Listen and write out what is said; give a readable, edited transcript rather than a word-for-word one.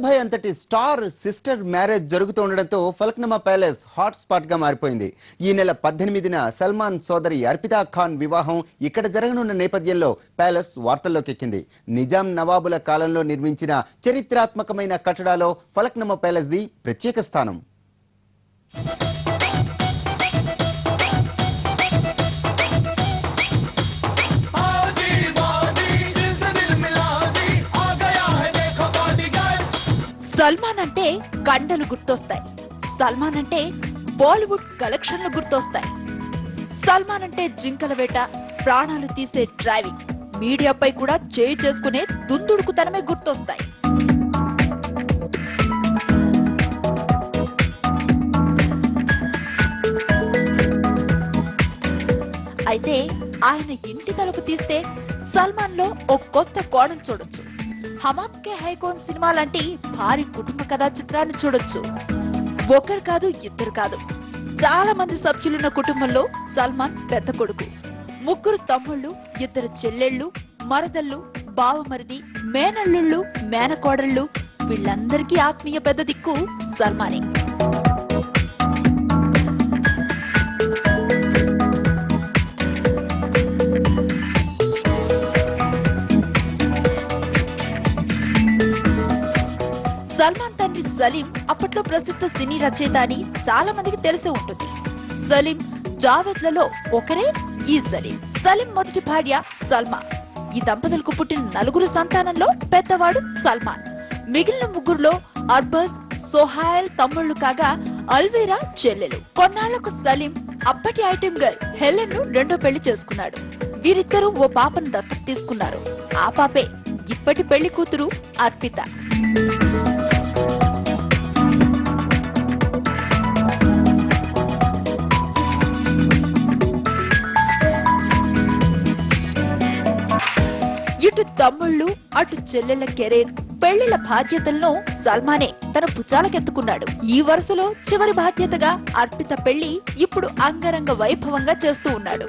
బాబాయ్ అంతటి star sister marriage జరుగుతుండడంతో ఫలక్నుమా ప్యాలెస్ హాట్ స్పాట్ గా మారిపోయింది. ఈ నెల 18న సల్మాన్ సోదరి అర్పితా ఖాన్ వివాహం ఇక్కడ జరగనున్న నేపథ్యంలో ప్యాలెస్ వార్తల్లోకి ఎక్కింది. నిజాం నవాబుల కాలంలో నిర్మించిన చరిత్రాత్మకమైన కట్టడాలో ఫలక్నుమా ప్యాలెస్ ది ప్రత్యేక స్థానం. సల్మాన్ అంటే కండలు గుర్తొస్తాయి. సల్మాన్ అంటే బాలీవుడ్ కలెక్షన్లు గుర్తొస్తాయి. సల్మాన్ అంటే జింకల వేట, ప్రాణాలు తీసే డ్రైవింగ్, మీడియాపై కూడా చేయి చేసుకునే దుందుడుకుతనమే గుర్తొస్తాయి. అయితే ఆయన ఇంటి తలుపు తీస్తే సల్మాన్ లో ఓ కొత్త కోణం చూడొచ్చు. హమామ్ కే హైకోన్ సినిమా లాంటి భారీ కుటుంబ కథా చిత్రాన్ని చూడొచ్చు. ఒకరు కాదు, ఇద్దరు కాదు, చాలా మంది సభ్యులున్న కుటుంబంలో సల్మాన్ పెద్ద కొడుకు. 3 తమ్ముళ్ళు, 2 చెల్లెళ్ళు, మరదళ్ళు, బావమరిది, మేనల్లుళ్ళు, మేనకోడళ్ళు, వీళ్ళందరికీ ఆత్మీయ పెద్ద దిక్కు సల్మానే. సల్మాన్ తండ్రి సలీం అప్పట్లో ప్రసిద్ధ సినీ రచయిత అని చాలా మందికి తెలిసే ఉంటుంది. సలీం జావేద్లలో ఒకరే ఈ సలీం. సలీం మొదటి భార్య సల్మా. ఈ దంపతులకు పుట్టిన 4 సంతానంలో పెద్దవాడు సల్మాన్. మిగిలిన 3లో అర్బజ్, సోహైల్ తమ్ముళ్లు కాగా అల్వీరా చెల్లెలు. కొన్నాళ్లకు సలీం అప్పటి ఐటెం గర్ల్ హెలెన్ ను 2వ పెళ్లి చేసుకున్నాడు. వీరిద్దరూ ఓ పాపను దత్తత తీసుకున్నారు. ఆ పాపే ఇప్పటి పెళ్లి కూతురు అర్పిత. ఇటు తమ్ముళ్ళు, అటు చెల్లెళ్ల కెరీర్, పెళ్లిళ్ల బాధ్యతలను సల్మానే తన భుజాలకెత్తుకున్నాడు. ఈ వరుసలో చివరి బాధ్యతగా అర్పిత పెళ్లి ఇప్పుడు అంగరంగ వైభవంగా చేస్తూ ఉన్నాడు.